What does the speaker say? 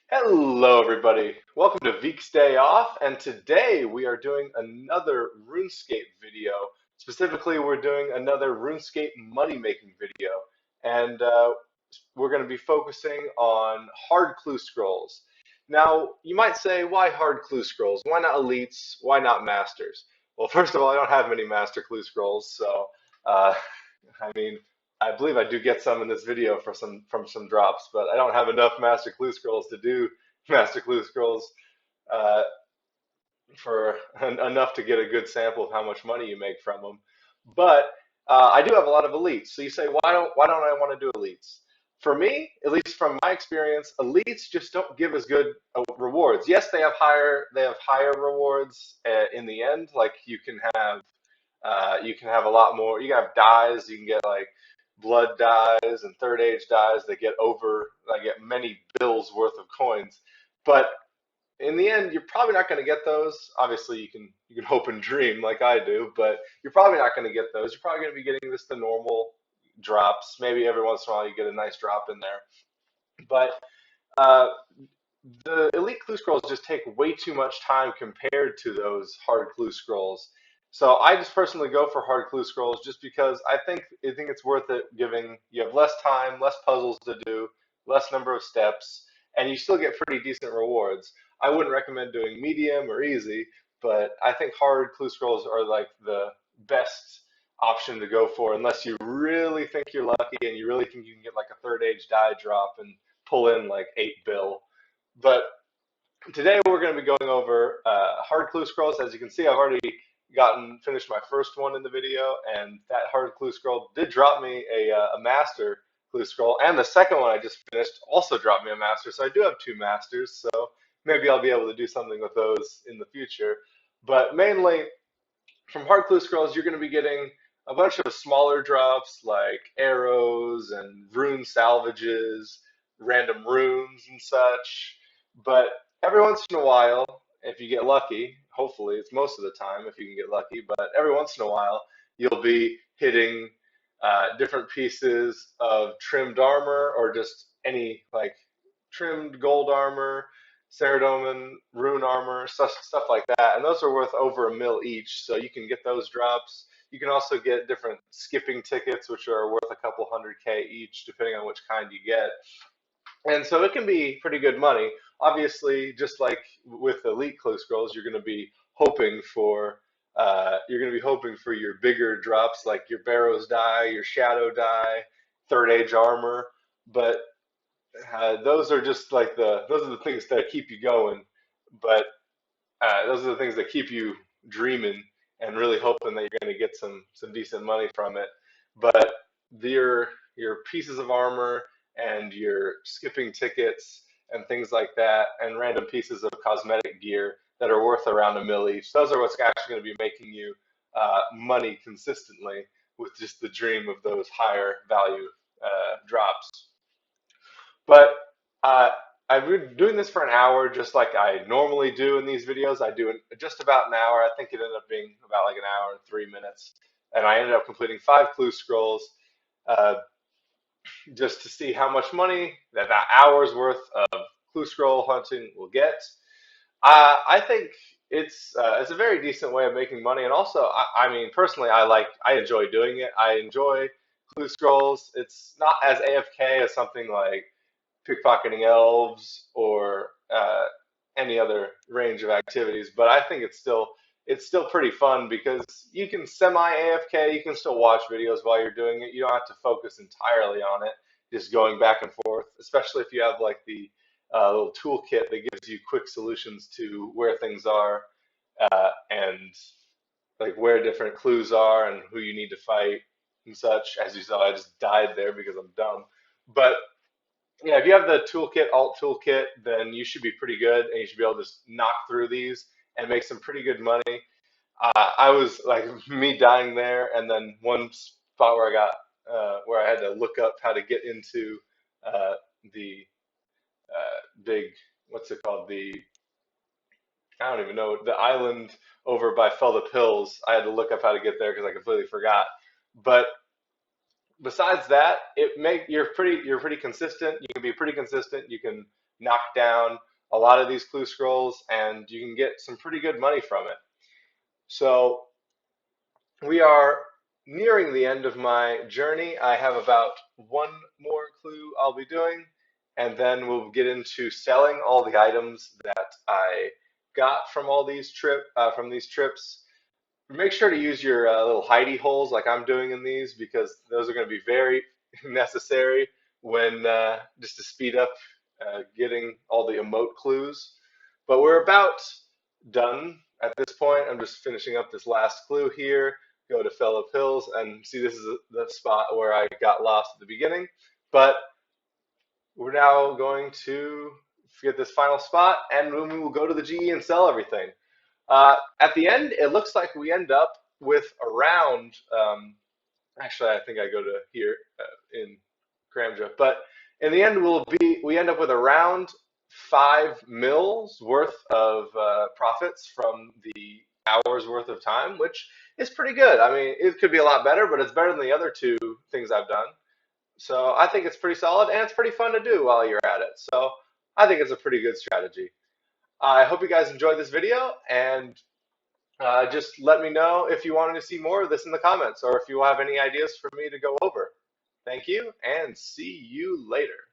Hello, everybody. Welcome to Veek's Day Off, and today we are doing another RuneScape video. Specifically, we're doing another RuneScape money making video, and we're going to be focusing on hard clue scrolls. Now, you might say, why hard clue scrolls? Why not elites? Why not masters? Well, first of all, I don't have many master clue scrolls, so uh, I mean, I believe I do get some in this video for from some drops, but I don't have enough Master Clue Scrolls to do Master Clue Scrolls uh, for enough to get a good sample of how much money you make from them. But I do have a lot of elites. So you say, why don't I want to do elites? For me, at least from my experience, elites just don't give as good rewards. Yes, they have higher rewards in the end. Like you can have a lot more. You can have dyes. You can get like blood dyes and third age dyes that get over. I get many bills worth of coins, but in the end, you're probably not going to get those. Obviously, you can hope and dream like I do, but you're probably not going to get those. You're probably going to be getting just the normal drops. Maybe every once in a while you get a nice drop in there, but uh, the elite clue scrolls just take way too much time compared to those hard clue scrolls. So I just personally go for hard clue scrolls just because I think it's worth it. Giving you have less time, less puzzles to do, less number of steps, and you still get pretty decent rewards. I wouldn't recommend doing medium or easy, but I think hard clue scrolls are like the best option to go for unless you really think you're lucky and you really think you can get like a third age die drop and pull in like 8 bill. But today we're going to be going over hard clue scrolls. As you can see, I've already gotten finished my first one in the video, and that hard clue scroll did drop me a master clue scroll, and the second one I just finished also dropped me a master. So I do have two masters. So maybe I'll be able to do something with those in the future. But mainly from hard clue scrolls, you're going to be getting a bunch of smaller drops like arrows and rune salvages, random runes and such. But every once in a while, if you get lucky, hopefully it's most of the time if you can get lucky, but every once in a while, you'll be hitting different pieces of trimmed armor or just any like trimmed gold armor, Ceradomin, rune armor, stuff like that, and those are worth over a mil each. So you can get those drops. You can also get different skipping tickets, which are worth a couple hundred K each, depending on which kind you get. And so it can be pretty good money. Obviously, just like with elite clue scrolls, you're going to be hoping for your bigger drops like your Barrows die, your Shadow die, third age armor. But those are just like those are the things that keep you going. But those are the things that keep you dreaming and really hoping that you're going to get some decent money from it. But your pieces of armor and your skipping tickets and things like that, and random pieces of cosmetic gear that are worth around a mil each. Those are what's actually going to be making you money consistently with just the dream of those higher value drops. But uh, I've been doing this for an hour, just like I normally do in these videos. I do just about an hour. I think it ended up being about like an hour and 3 minutes, and I ended up completing 5 clue scrolls uh, just to see how much money that hour's worth of clue scroll hunting will get. I think it's a very decent way of making money, and also I mean personally I enjoy doing it. I enjoy clue scrolls. It's not as AFK as something like pickpocketing elves or any other range of activities. But I think it's still pretty fun because you can semi AFK. You can still watch videos while you're doing it. You don't have to focus entirely on it, just going back and forth. Especially if you have like the little toolkit that gives you quick solutions to where things are and like where different clues are and who you need to fight and such. As you saw, I just died there because I'm dumb. But yeah, if you have the toolkit, alt toolkit, then you should be pretty good, and you should be able to just knock through these and make some pretty good money. I was like me dying there, and then one spot where I had to look up how to get into uh, the big what's it called, the I don't even know, the island over by Feldup Hills. I had to look up how to get there because I completely forgot. But besides that, you're pretty consistent. You can be pretty consistent. You can knock down a lot of these clue scrolls, and you can get some pretty good money from it. So we are nearing the end of my journey. I have about one more clue I'll be doing, and then we'll get into selling all the items that I got from all these trips. Make sure to use your little hidey holes like I'm doing in these, because those are going to be very necessary when just to speed up getting all the emote clues. But we're about done at this point. I'm just finishing up this last clue here. Go to Phillip Hills, and see, this is the spot where I got lost at the beginning. But we're now going to get this final spot, and then we will go to the GE and sell everything. At the end, it looks like we end up with around, actually, I think I go to here in Cramja, but in the end, we end up with around 5 mils worth of profits from the hours worth of time, which is pretty good. I mean, it could be a lot better, but it's better than the other two things I've done. So I think it's pretty solid, and it's pretty fun to do while you're at it. So I think it's a pretty good strategy. I hope you guys enjoyed this video, and just let me know if you wanted to see more of this in the comments, or if you have any ideas for me to go over. Thank you, and see you later.